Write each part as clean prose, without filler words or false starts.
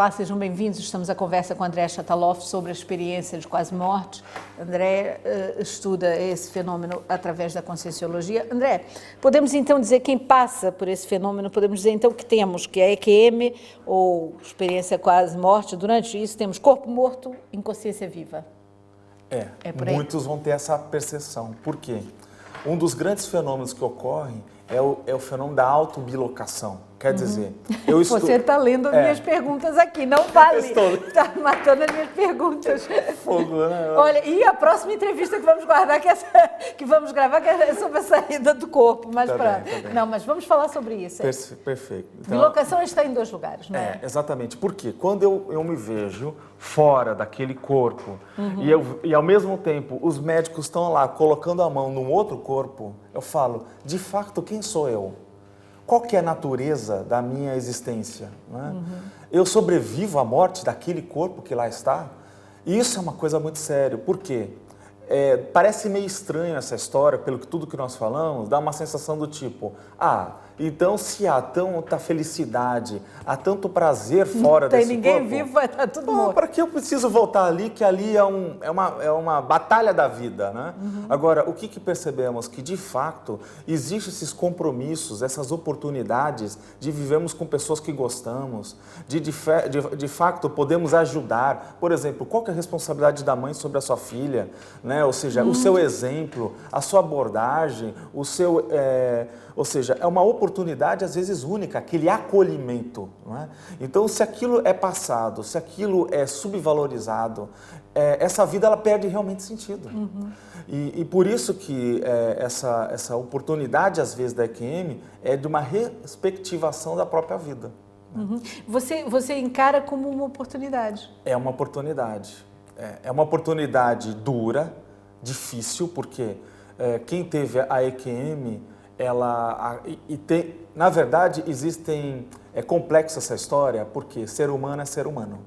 Olá, sejam bem-vindos. Estamos à conversa com André Chataloff sobre a experiência de quase morte. André estuda esse fenômeno através da conscienciologia. André, podemos então dizer, quem passa por esse fenômeno, podemos dizer então que temos, que a EQM, ou experiência quase morte, durante isso temos corpo morto em consciência viva. Muitos vão ter essa percepção. Por quê? Um dos grandes fenômenos que ocorre é o fenômeno da autobilocação. Quer dizer, eu estou... Você está lendo as minhas perguntas aqui, não vale. Está matando as minhas perguntas. Fogo, né? Olha, e a próxima entrevista que vamos guardar, que vamos gravar, que é sobre a saída do corpo. Mas tá bem. Não, mas vamos falar sobre isso. Perfeito. Então, bilocação está em dois lugares, não é? Exatamente. Porque quando eu me vejo fora daquele corpo e ao mesmo tempo os médicos estão lá colocando a mão num outro corpo, eu falo, de fato, quem sou eu? Qual que é a natureza da minha existência? Né? Eu sobrevivo à morte daquele corpo que lá está? E isso é uma coisa muito séria. Por quê? Parece meio estranho essa história, pelo que tudo que nós falamos, dá uma sensação do tipo, então se há tanta felicidade, há tanto prazer fora desse corpo... Não tem ninguém vivo, vai estar tudo morto. Para que eu preciso voltar ali, que ali é uma batalha da vida, né? Agora, o que percebemos? Que de fato, existem esses compromissos, essas oportunidades de vivermos com pessoas que gostamos, de fato podemos ajudar. Por exemplo, qual que é a responsabilidade da mãe sobre a sua filha, né? Ou seja, o seu exemplo, a sua abordagem, ou seja, é uma oportunidade às vezes única, aquele acolhimento. Não é? Então, se aquilo é passado, se aquilo é subvalorizado, essa vida ela perde realmente sentido. E por isso que essa oportunidade, às vezes, da EQM é de uma respectivação da própria vida. Você encara como uma oportunidade? É uma oportunidade. É uma oportunidade dura, difícil, porque quem teve a EQM, na verdade, é complexa essa história, porque ser humano é ser humano.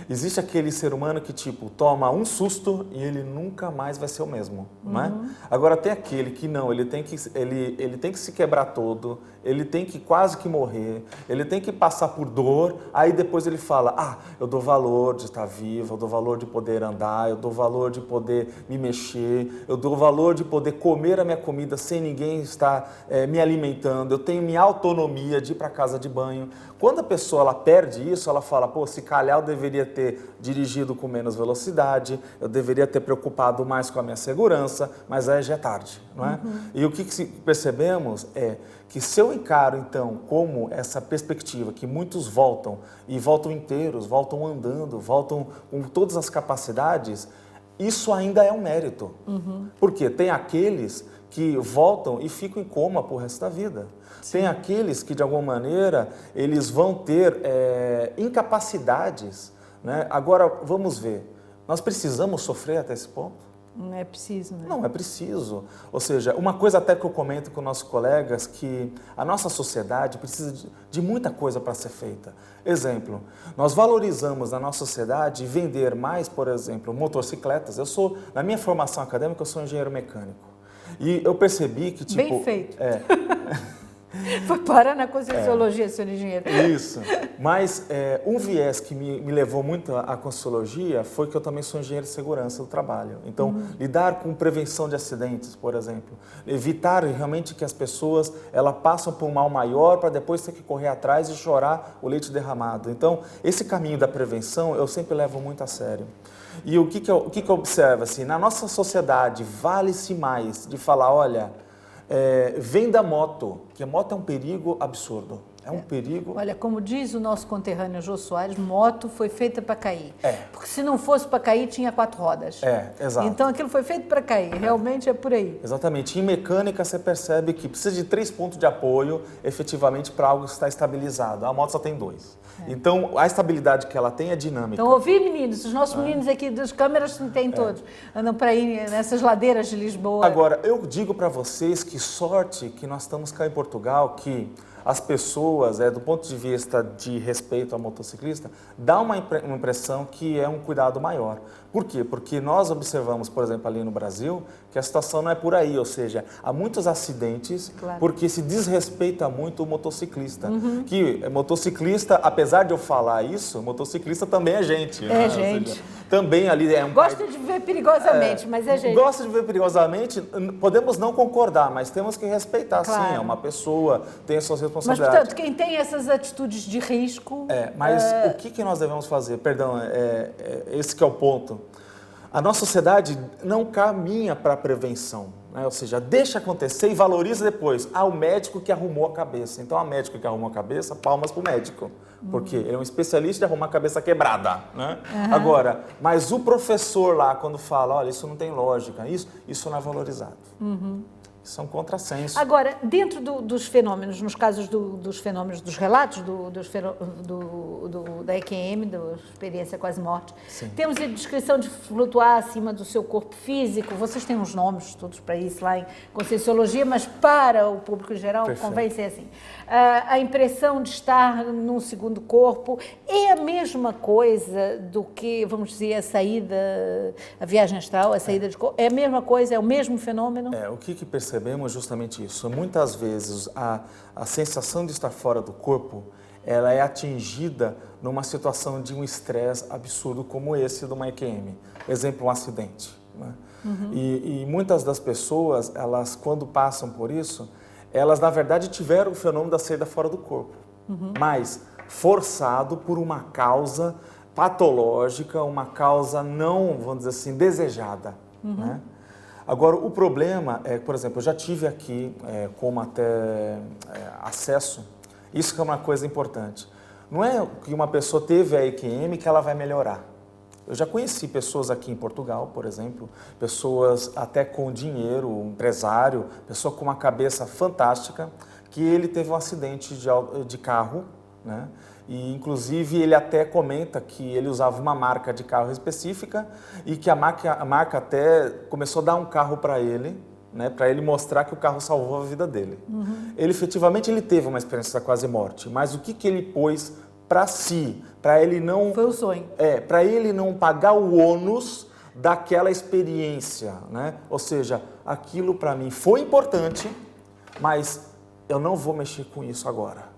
Existe aquele ser humano que, tipo, toma um susto e ele nunca mais vai ser o mesmo, não é? Agora, tem aquele que não, ele tem que se quebrar todo, ele tem que quase que morrer, ele tem que passar por dor, aí depois ele fala, eu dou valor de estar vivo, eu dou valor de poder andar, eu dou valor de poder me mexer, eu dou valor de poder comer a minha comida sem ninguém estar me alimentando, eu tenho minha autonomia de ir para casa de banho. Quando a pessoa ela perde isso, ela fala, se calhar eu deveria ter dirigido com menos velocidade, eu deveria ter preocupado mais com a minha segurança, mas aí já é tarde, não é? E o que percebemos é que se eu encaro, então, como essa perspectiva que muitos voltam, e voltam inteiros, voltam andando, voltam com todas as capacidades, isso ainda é um mérito. Porque tem aqueles que voltam e ficam em coma por resto da vida. Tem aqueles que, de alguma maneira, eles vão ter incapacidades, né? Agora, vamos ver, nós precisamos sofrer até esse ponto? Não é preciso, né? Não é preciso. Ou seja, uma coisa até que eu comento com nossos colegas, que a nossa sociedade precisa de muita coisa para ser feita. Exemplo, nós valorizamos na nossa sociedade vender mais, por exemplo, motocicletas. Na minha formação acadêmica, eu sou engenheiro mecânico. E eu percebi que, tipo... Bem feito. Foi parar na conscienciologia, senhor engenheiro. Isso. Mas um viés que me levou muito à conscienciologia foi que eu também sou engenheiro de segurança do trabalho. Então, lidar com prevenção de acidentes, por exemplo. Evitar realmente que as pessoas passam por um mal maior para depois ter que correr atrás e chorar o leite derramado. Então, esse caminho da prevenção eu sempre levo muito a sério. E o que eu observo? Assim, na nossa sociedade, vale-se mais de falar, olha... vem da moto, que a moto é um perigo absurdo. É um perigo... Olha, como diz o nosso conterrâneo Jô Soares, moto foi feita para cair. Porque se não fosse para cair, tinha 4 rodas. Exato. Então aquilo foi feito para cair, realmente é por aí. Exatamente. Em mecânica, você percebe que precisa de 3 pontos de apoio, efetivamente, para algo estar estabilizado. A moto só tem 2. Então, a estabilidade que ela tem é dinâmica. Então, ouvi, meninos, os nossos meninos aqui das câmeras têm todos, andam para ir nessas ladeiras de Lisboa. Agora, eu digo para vocês que sorte que nós estamos cá em Portugal, que as pessoas, do ponto de vista de respeito ao motociclista, dá uma impressão que é um cuidado maior. Por quê? Porque nós observamos, por exemplo, ali no Brasil, que a situação não é por aí, ou seja, há muitos acidentes porque se desrespeita muito o motociclista. Que motociclista, apesar de eu falar isso, motociclista também é gente. É gente. Ou seja, também ali é um... Gosta de viver perigosamente, mas é gente. Gosta de viver perigosamente, podemos não concordar, mas temos que respeitar, sim, é uma pessoa, tem as suas responsabilidades. Mas, portanto, quem tem essas atitudes de risco... Mas o que nós devemos fazer? Perdão, esse que é o ponto. A nossa sociedade não caminha para a prevenção, né? Ou seja, deixa acontecer e valoriza depois. O médico que arrumou a cabeça. Então, a médico que arrumou a cabeça, palmas para o médico. Porque ele é um especialista em arrumar a cabeça quebrada, né? Agora, mas o professor lá, quando fala, olha, isso não tem lógica, isso não é valorizado. Isso é um contrassenso. Agora, dentro dos fenômenos, nos casos dos fenômenos, dos relatos da EQM, da experiência quase-morte, temos a descrição de flutuar acima do seu corpo físico. Vocês têm uns nomes todos para isso lá em Conscienciologia, mas para o público em geral convém ser assim. A impressão de estar num segundo corpo é a mesma coisa do que, vamos dizer, a saída, a viagem astral, a saída de corpo? É a mesma coisa, é o mesmo fenômeno? O que percebemos justamente isso. Muitas vezes a sensação de estar fora do corpo, ela é atingida numa situação de um estresse absurdo como esse de uma EQM. Exemplo, um acidente. Né? E muitas das pessoas, elas quando passam por isso, elas na verdade tiveram o fenômeno da saída fora do corpo, mas forçado por uma causa patológica, uma causa não, vamos dizer assim, desejada. Né? Agora, o problema é, por exemplo, eu já tive aqui como até acesso, isso que é uma coisa importante. Não é que uma pessoa teve a EQM que ela vai melhorar. Eu já conheci pessoas aqui em Portugal, por exemplo, pessoas até com dinheiro, um empresário, pessoa com uma cabeça fantástica, que ele teve um acidente de carro, né? E, inclusive, ele até comenta que ele usava uma marca de carro específica e que a marca até começou a dar um carro para ele, né, para ele mostrar que o carro salvou a vida dele. Ele, efetivamente, ele teve uma experiência da quase morte, mas o que ele pôs para si, para ele não... Foi o sonho. Para ele não pagar o ônus daquela experiência, né? Ou seja, aquilo para mim foi importante, mas eu não vou mexer com isso agora.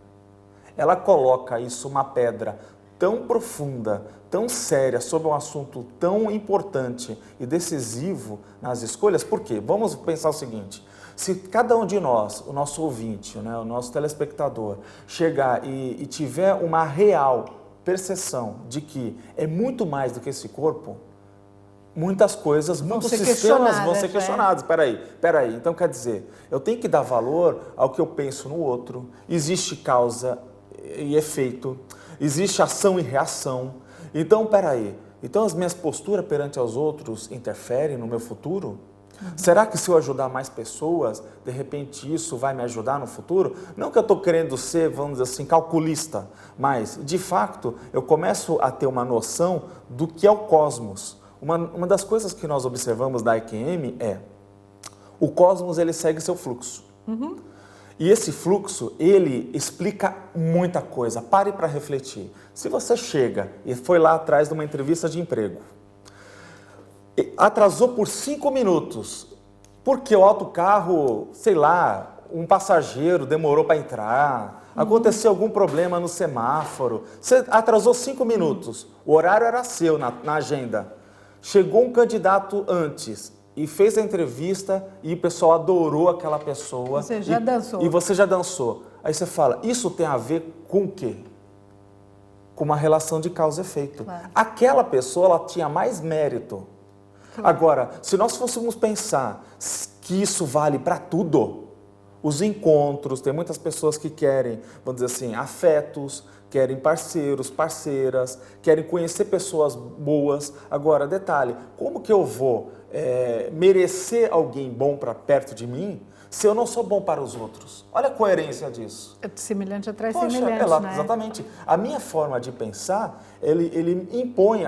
Ela coloca isso, uma pedra tão profunda, tão séria, sobre um assunto tão importante e decisivo nas escolhas. Por quê? Vamos pensar o seguinte, se cada um de nós, o nosso ouvinte, né, o nosso telespectador, chegar e tiver uma real percepção de que é muito mais do que esse corpo, muitas coisas, muitos sistemas vão ser questionados. Peraí. Então, quer dizer, eu tenho que dar valor ao que eu penso no outro. Existe causa e efeito, existe ação e reação. Então, peraí. Então, as minhas posturas perante aos outros interferem no meu futuro? Será que se eu ajudar mais pessoas, de repente isso vai me ajudar no futuro? Não que eu estou querendo ser, vamos dizer assim, calculista, mas, de fato, eu começo a ter uma noção do que é o cosmos. Uma das coisas que nós observamos da EQM é o cosmos, ele segue seu fluxo. E esse fluxo, ele explica muita coisa. Pare para refletir. Se você chega e foi lá atrás de uma entrevista de emprego, atrasou por 5 minutos, porque o autocarro, sei lá, um passageiro demorou para entrar, aconteceu algum problema no semáforo, você atrasou 5 minutos, o horário era seu na agenda. Chegou um candidato antes e fez a entrevista e o pessoal adorou aquela pessoa. Você já dançou. E você já dançou. Aí você fala, isso tem a ver com o quê? Com uma relação de causa e efeito. Claro. Aquela pessoa, ela tinha mais mérito. Claro. Agora, se nós fôssemos pensar que isso vale para tudo, os encontros, tem muitas pessoas que querem, vamos dizer assim, afetos, querem parceiros, parceiras, querem conhecer pessoas boas. Agora, detalhe, como que eu vou merecer alguém bom para perto de mim se eu não sou bom para os outros? Olha a coerência disso. Semelhante atrai semelhante, né? Exatamente. A minha forma de pensar, ele impõe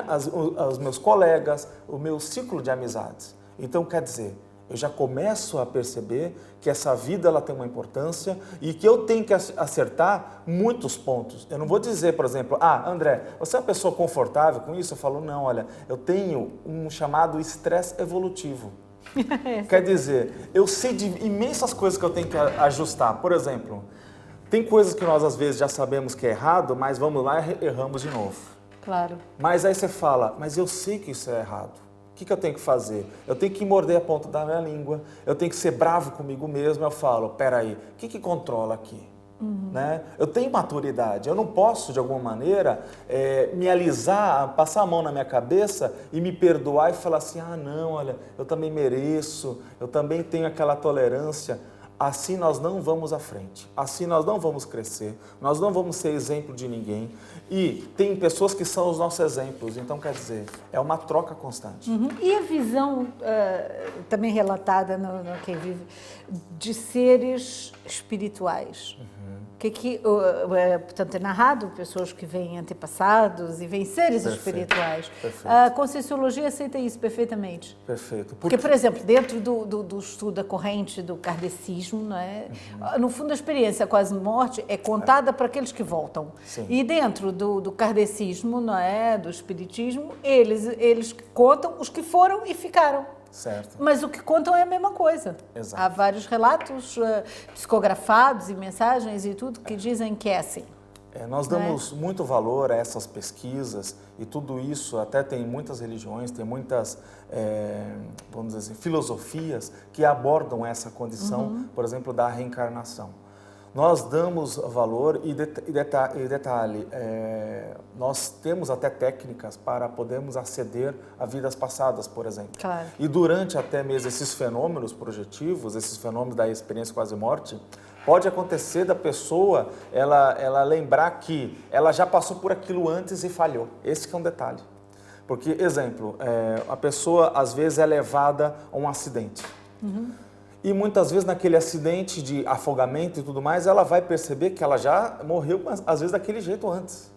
aos meus colegas, o meu ciclo de amizades. Então, quer dizer, Eu já começo a perceber que essa vida ela tem uma importância e que eu tenho que acertar muitos pontos. Eu não vou dizer, por exemplo, André, você é uma pessoa confortável com isso? Eu falo, não, olha, eu tenho um chamado estresse evolutivo. Quer dizer, eu sei de imensas coisas que eu tenho que ajustar. Por exemplo, tem coisas que nós às vezes já sabemos que é errado, mas vamos lá e erramos de novo. Claro. Mas aí você fala, mas eu sei que isso é errado. O que eu tenho que fazer? Eu tenho que morder a ponta da minha língua, eu tenho que ser bravo comigo mesmo. Eu falo, peraí, o que controla aqui? Né? Eu tenho maturidade, eu não posso de alguma maneira me alisar, passar a mão na minha cabeça e me perdoar e falar assim, não, olha, eu também mereço, eu também tenho aquela tolerância. Assim nós não vamos à frente, assim nós não vamos crescer, nós não vamos ser exemplo de ninguém. E tem pessoas que são os nossos exemplos, então quer dizer, é uma troca constante. E a visão, também relatada no Quem Vive, de seres espirituais? Portanto, é narrado pessoas que veem antepassados e veem seres espirituais. Perfeito. A Conscienciologia aceita isso perfeitamente. Perfeito. Porque, por exemplo, dentro do estudo da corrente do kardecismo, não é? No fundo, a experiência quase morte é contada para aqueles que voltam. Sim. E dentro do kardecismo, não é? Do espiritismo, eles contam os que foram e ficaram. Certo. Mas o que contam é a mesma coisa. Exato. Há vários relatos psicografados e mensagens e tudo que dizem que é assim. Nós damos muito valor a essas pesquisas e tudo isso, até tem muitas religiões, tem muitas, vamos dizer assim, filosofias que abordam essa condição, por exemplo, da reencarnação. Nós damos valor e detalhe, nós temos até técnicas para podermos aceder a vidas passadas, por exemplo. Claro. E durante até mesmo esses fenômenos projetivos, esses fenômenos da experiência quase-morte, pode acontecer da pessoa ela lembrar que ela já passou por aquilo antes e falhou. Esse que é um detalhe. Porque, exemplo, a pessoa às vezes é levada a um acidente. E muitas vezes naquele acidente de afogamento e tudo mais, ela vai perceber que ela já morreu, mas às vezes daquele jeito antes.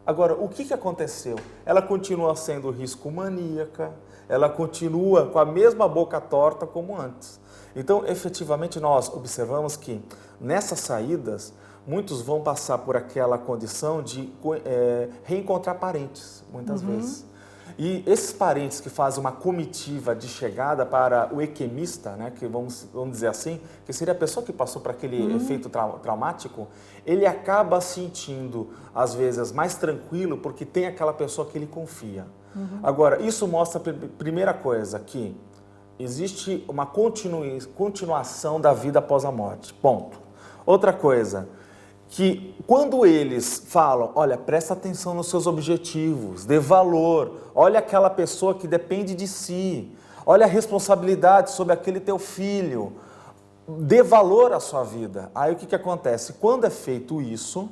Agora, o que aconteceu? Ela continua sendo riscomaníaca, ela continua com a mesma boca torta como antes. Então, efetivamente, nós observamos que nessas saídas, muitos vão passar por aquela condição de reencontrar parentes, muitas vezes. E esses parentes que fazem uma comitiva de chegada para o equemista, né, que vamos dizer assim, que seria a pessoa que passou por aquele efeito traumático, ele acaba sentindo, às vezes, mais tranquilo porque tem aquela pessoa que ele confia. Agora, isso mostra, primeira coisa, que existe uma continuação da vida após a morte, ponto. Outra coisa, que quando eles falam, olha, presta atenção nos seus objetivos, dê valor, olha aquela pessoa que depende de si, olha a responsabilidade sobre aquele teu filho, dê valor à sua vida. Aí o que acontece? Quando é feito isso,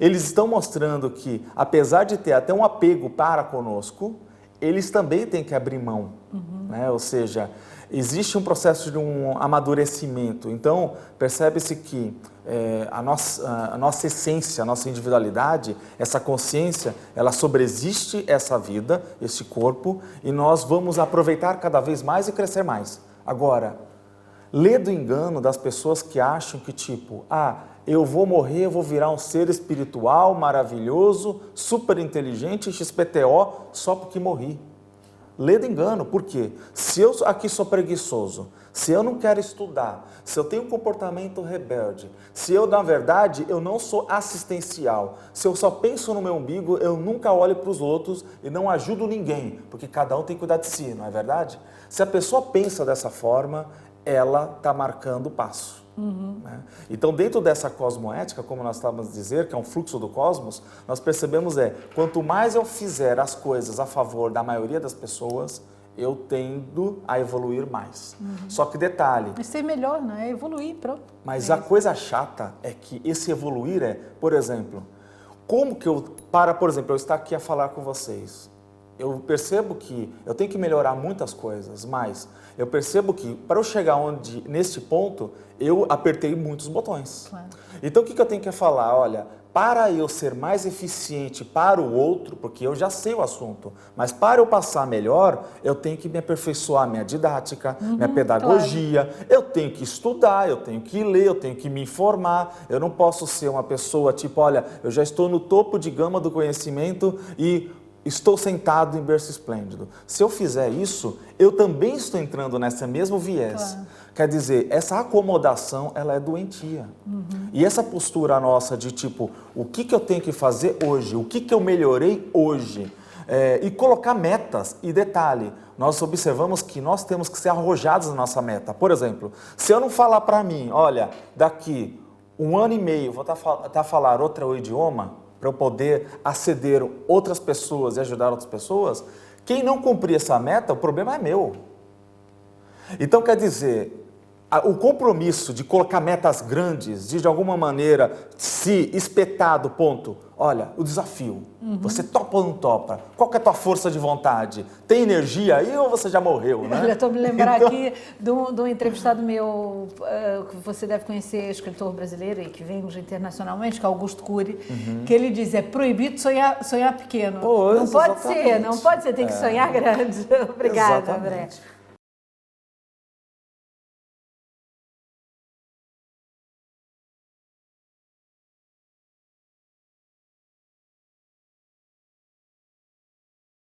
eles estão mostrando que, apesar de ter até um apego para conosco, eles também têm que abrir mão, né? Ou seja, existe um processo de um amadurecimento. Então, percebe-se que a nossa essência, a nossa individualidade, essa consciência, ela sobreexiste essa vida, esse corpo, e nós vamos aproveitar cada vez mais e crescer mais. Agora, lê do engano das pessoas que acham que tipo, eu vou morrer, eu vou virar um ser espiritual, maravilhoso, super inteligente, XPTO, só porque morri. Lê do engano, por quê? Se eu aqui sou preguiçoso, se eu não quero estudar, se eu tenho um comportamento rebelde, se eu, na verdade, eu não sou assistencial, se eu só penso no meu umbigo, eu nunca olho para os outros e não ajudo ninguém, porque cada um tem que cuidar de si, não é verdade? Se a pessoa pensa dessa forma, ela está marcando o passo. Né? Então, dentro dessa cosmoética, como nós estávamos a dizer, que é um fluxo do cosmos, nós percebemos quanto mais eu fizer as coisas a favor da maioria das pessoas, eu tendo a evoluir mais. Só que detalhe... É ser melhor, né? É evoluir, pronto. Mas a coisa chata é que esse evoluir por exemplo, como que por exemplo, eu estar aqui a falar com vocês, eu percebo que eu tenho que melhorar muitas coisas, mas eu percebo que para eu chegar neste ponto, eu apertei muitos botões. Claro. Então, o que eu tenho que falar? Olha, para eu ser mais eficiente para o outro, porque eu já sei o assunto, mas para eu passar melhor, eu tenho que me aperfeiçoar minha didática, minha pedagogia, eu tenho que estudar, eu tenho que ler, eu tenho que me informar, eu não posso ser uma pessoa tipo, olha, eu já estou no topo de gama do conhecimento e estou sentado em berço esplêndido. Se eu fizer isso, eu também estou entrando nesse mesmo viés. Quer dizer, essa acomodação, ela é doentia. E essa postura nossa de tipo, o que eu tenho que fazer hoje? O que eu melhorei hoje? E colocar metas. E detalhe, nós observamos que nós temos que ser arrojados na nossa meta. Por exemplo, se eu não falar para mim, olha, daqui 1 ano e meio vou estar a falar outro idioma, para eu poder aceder outras pessoas e ajudar outras pessoas, quem não cumprir essa meta, o problema é meu. Então, quer dizer, o compromisso de colocar metas grandes, de alguma maneira se espetar do ponto, olha, o desafio, você topa ou não topa? Qual que é a tua força de vontade? Tem energia aí ou você já morreu, né? Olha, estou me lembrar aqui de um entrevistado meu, que você deve conhecer, escritor brasileiro e que vende internacionalmente, que é Augusto Cury, que ele diz, é proibido sonhar pequeno. Pois, não pode exatamente. ser, tem que sonhar grande. Obrigada, Exatamente. André.